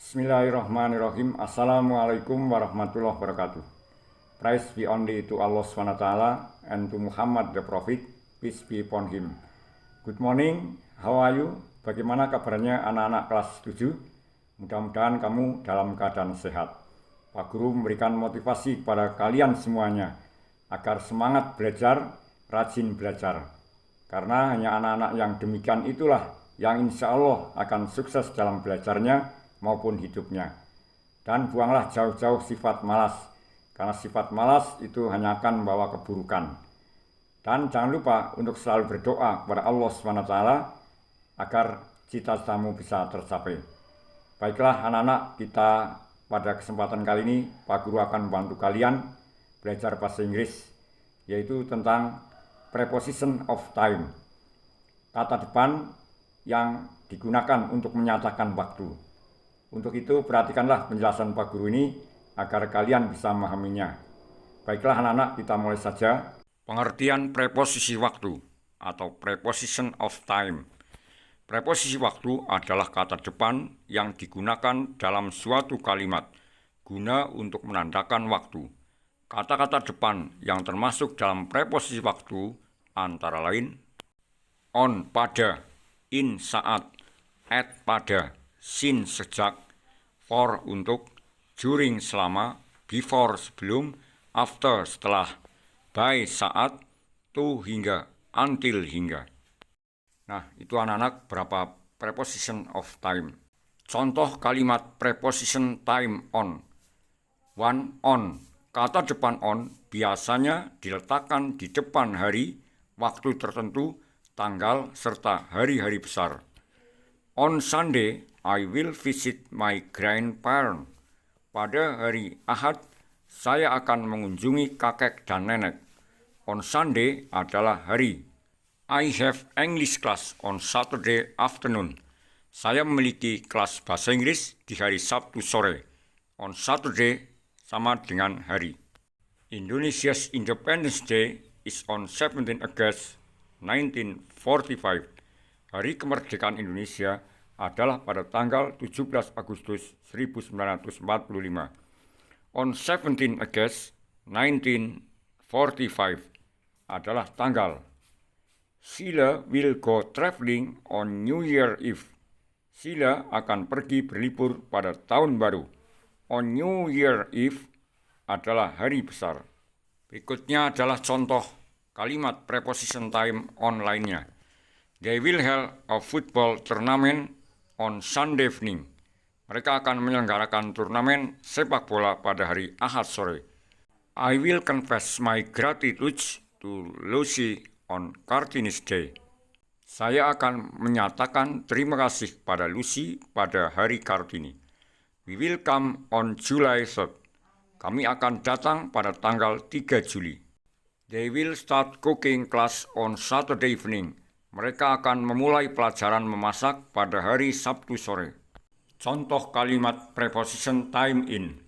Bismillahirrahmanirrahim. Assalamualaikum warahmatullahi wabarakatuh. Praise be only to Allah SWT and to Muhammad the Prophet, peace be upon him. Good morning, how are you? Bagaimana kabarnya anak-anak kelas 7? Mudah-mudahan kamu dalam keadaan sehat. Pak Guru memberikan motivasi kepada kalian semuanya agar semangat belajar, rajin belajar. Karena hanya anak-anak yang demikian itulah yang insya Allah akan sukses dalam belajarnya maupun hidupnya. Dan buanglah jauh-jauh sifat malas, karena sifat malas itu hanya akan membawa keburukan. Dan jangan lupa untuk selalu berdoa kepada Allah SWT agar cita-citamu bisa tercapai. Baiklah anak-anak, kita pada kesempatan kali ini Pak Guru akan membantu kalian belajar bahasa Inggris, yaitu tentang preposition of time, kata depan yang digunakan untuk menyatakan waktu. Untuk itu perhatikanlah penjelasan Pak Guru ini agar kalian bisa memahaminya. Baiklah anak-anak, kita mulai saja. Pengertian preposisi waktu atau preposition of time. Preposisi waktu adalah kata depan yang digunakan dalam suatu kalimat guna untuk menandakan waktu. Kata-kata depan yang termasuk dalam preposisi waktu antara lain on pada, in saat, at pada, since sejak, for untuk, during selama, before sebelum, after setelah, by saat, to hingga, until hingga. Nah, itu anak-anak berapa preposition of time. Contoh kalimat preposition time on. One, on. Kata depan on biasanya diletakkan di depan hari, waktu tertentu, tanggal, serta hari-hari besar. On Sunday, I will visit my grandparents. Pada hari Ahad, saya akan mengunjungi kakek dan nenek. On Sunday adalah hari. I have English class on Saturday afternoon. Saya memiliki kelas bahasa Inggris di hari Sabtu sore. On Saturday sama dengan hari. Indonesia's Independence Day is on 17 August 1945. Hari kemerdekaan Indonesia adalah pada tanggal 17 Agustus 1945. On 17 August 1945 adalah tanggal. Sheila will go traveling on New Year Eve. Sheila akan pergi berlibur pada tahun baru. On New Year Eve adalah hari besar. Berikutnya adalah contoh kalimat preposition time on lainnya. They will hold a football tournament on Sunday evening. Mereka akan menyelenggarakan turnamen sepak bola pada hari Ahad sore. I will confess my gratitude to Lucy on Kartini's Day. Saya akan menyatakan terima kasih pada Lucy pada hari Kartini. We will come on July 3rd. Kami akan datang pada tanggal 3 Juli. They will start cooking class on Saturday evening. Mereka akan memulai pelajaran memasak pada hari Sabtu sore. Contoh kalimat preposition time in.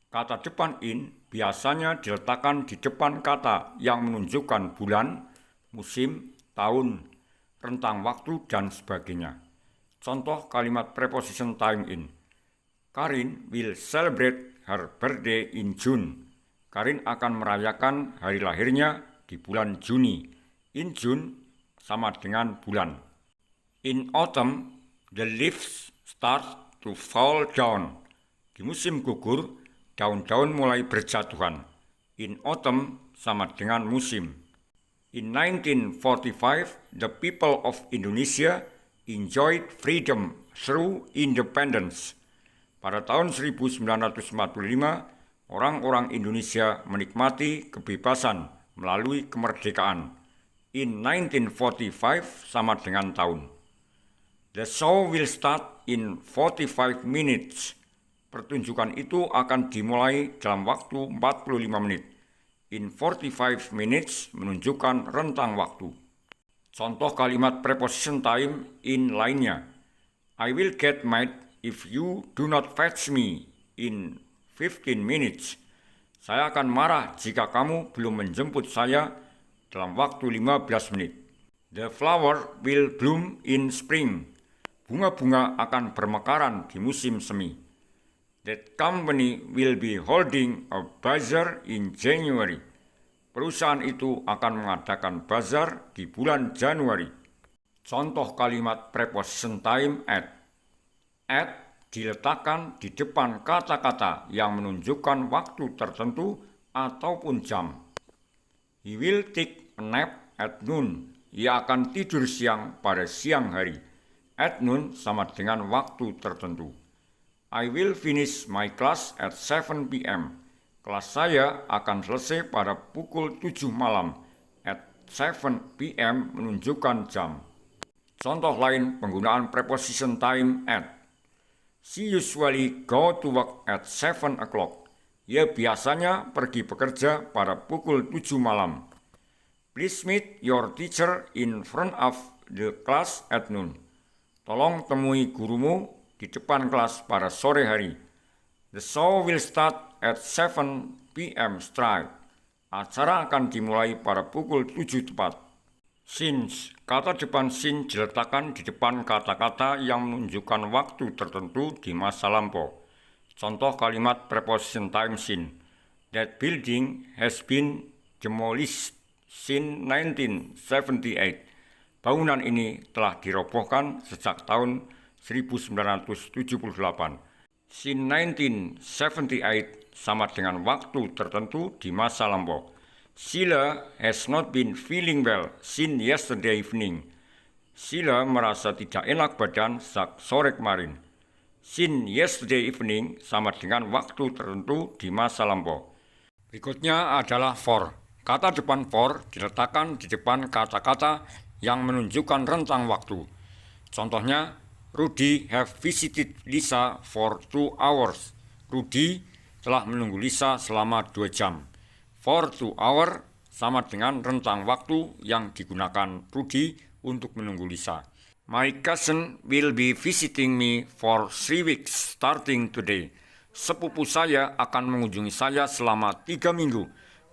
Kata depan in biasanya diletakkan di depan kata yang menunjukkan bulan, musim, tahun, rentang waktu, dan sebagainya. Contoh kalimat preposition time in. Karin will celebrate her birthday in June. Karin akan merayakan hari lahirnya di bulan Juni. In June sama dengan bulan. In autumn, the leaves start to fall down. Di musim gugur, daun-daun mulai berjatuhan. In autumn sama dengan musim. In 1945, the people of Indonesia enjoyed freedom through independence. Pada tahun 1945, orang-orang Indonesia menikmati kebebasan melalui kemerdekaan. In 1945 sama dengan tahun. The show will start in 45 minutes. Pertunjukan itu akan dimulai dalam waktu 45 menit. In 45 minutes menunjukkan rentang waktu. Contoh kalimat preposition time in lainnya. I will get mad if you do not fetch me in 15 minutes. Saya akan marah jika kamu belum menjemput saya dalam waktu 15 menit. The flower will bloom in spring. bunga-bunga akan bermekaran di musim semi. That company will be holding a bazaar in January. Perusahaan itu akan mengadakan bazar di bulan Januari. Contoh kalimat preposition time at. At diletakkan di depan kata-kata yang menunjukkan waktu tertentu ataupun jam. He will take a nap at noon. Ia akan tidur siang pada siang hari. At noon sama dengan waktu tertentu. I will finish my class at 7 p.m. Kelas saya akan selesai pada pukul 7 malam. At 7 p.m. menunjukkan jam. Contoh lain penggunaan preposition time at. She usually go to work at 7 o'clock. Ia biasanya pergi bekerja pada pukul 7 malam. Please meet your teacher in front of the class at noon. Tolong temui gurumu di depan kelas pada sore hari. The show will start at 7 p.m. straight. Acara akan dimulai pada pukul 7 tepat. Since, kata depan since diletakkan di depan kata-kata yang menunjukkan waktu tertentu di masa lampau. Contoh kalimat preposition time since. That building has been demolished since 1978. Bangunan ini telah dirobohkan sejak tahun 1978. Since 1978 sama dengan waktu tertentu di masa lampau. Sheila has not been feeling well since yesterday evening. Sheila merasa tidak enak badan sejak sore kemarin. Since yesterday evening sama dengan waktu tertentu di masa lampau. Berikutnya adalah for. Kata depan for diletakkan di depan kata-kata yang menunjukkan rentang waktu. Contohnya, Rudy have visited Lisa for 2 hours. Rudy telah menunggu Lisa selama 2 jam. For 2 hours sama dengan rentang waktu yang digunakan Rudy untuk menunggu Lisa. My cousin will be visiting me for 3 weeks starting today. Sepupu saya akan mengunjungi saya selama 3 minggu,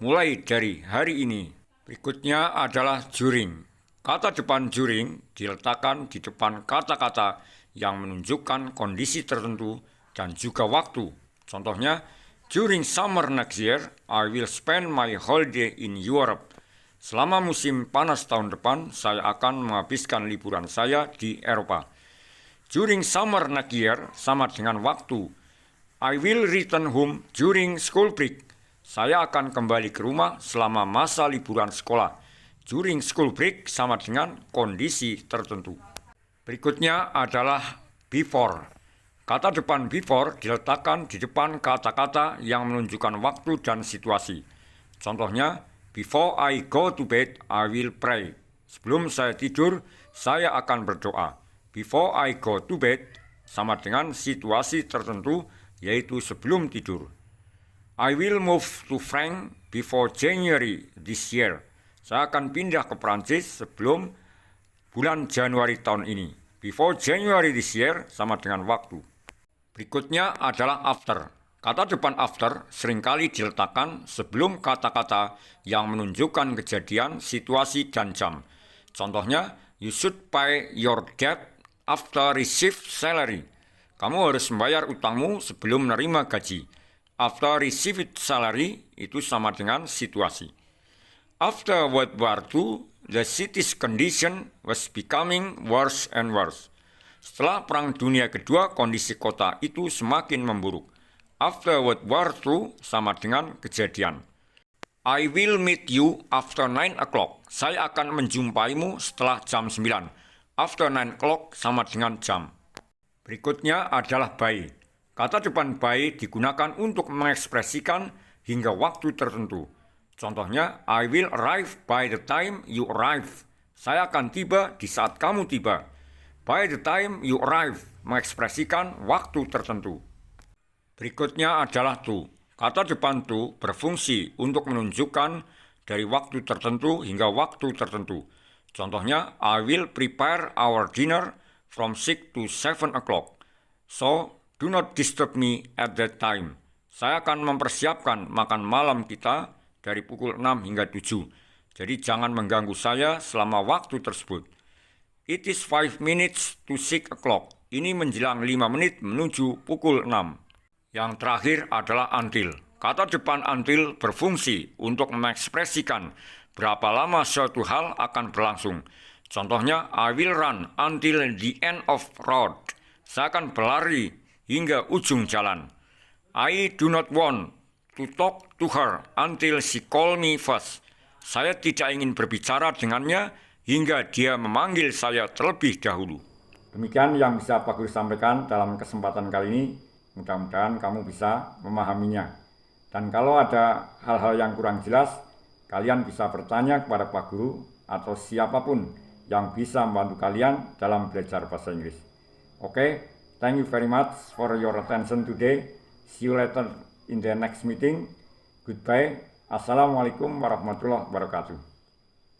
mulai dari hari ini. Berikutnya adalah during. Kata depan during diletakkan di depan kata-kata yang menunjukkan kondisi tertentu dan juga waktu. Contohnya, during summer next year, I will spend my holiday in Europe. Selama musim panas tahun depan, saya akan menghabiskan liburan saya di Eropa. During summer next year sama dengan waktu. I will return home during school break. Saya akan kembali ke rumah selama masa liburan sekolah. During school break sama dengan kondisi tertentu. Berikutnya adalah before. Kata depan before diletakkan di depan kata-kata yang menunjukkan waktu dan situasi. Contohnya, before I go to bed, I will pray. Sebelum saya tidur, saya akan berdoa. Before I go to bed sama dengan situasi tertentu, yaitu sebelum tidur. I will move to France before January this year. Saya akan pindah ke Prancis sebelum bulan Januari tahun ini. Before January this year sama dengan waktu. Berikutnya adalah after. Kata depan after seringkali diletakkan sebelum kata-kata yang menunjukkan kejadian, situasi, dan jam. Contohnya, you should pay your debt after receive salary. Kamu harus membayar utangmu sebelum menerima gaji. After received salary itu sama dengan situasi. After World War II, the city's condition was becoming worse and worse. Setelah Perang Dunia Kedua, kondisi kota itu semakin memburuk. After World War II sama dengan kejadian. I will meet you after 9 o'clock. Saya akan menjumpaimu setelah jam 9. After 9 o'clock sama dengan jam. Berikutnya adalah by. Kata depan by digunakan untuk mengekspresikan hingga waktu tertentu. Contohnya, I will arrive by the time you arrive. Saya akan tiba di saat kamu tiba. By the time you arrive, mengekspresikan waktu tertentu. Berikutnya adalah to. Kata depan to berfungsi untuk menunjukkan dari waktu tertentu hingga waktu tertentu. Contohnya, I will prepare our dinner from 6 to 7 o'clock. So, do not disturb me at that time. Saya akan mempersiapkan makan malam kita dari pukul 6 hingga 7. Jadi jangan mengganggu saya selama waktu tersebut. It is 5 minutes to 6 o'clock. Ini menjelang 5 menit menuju pukul 6. Yang terakhir adalah until. Kata depan until berfungsi untuk mengekspresikan berapa lama suatu hal akan berlangsung. Contohnya, I will run until the end of road. Saya akan berlari hingga ujung jalan. I do not want to talk to her until she call me first. Saya tidak ingin berbicara dengannya hingga dia memanggil saya terlebih dahulu. Demikian yang bisa Pak Guru sampaikan dalam kesempatan kali ini. Mudah-mudahan kamu bisa memahaminya. Dan kalau ada hal-hal yang kurang jelas, kalian bisa bertanya kepada Pak Guru atau siapapun yang bisa membantu kalian dalam belajar bahasa Inggris. Oke, thank you very much for your attention today. See you later in the next meeting. Goodbye. Assalamualaikum warahmatullahi wabarakatuh.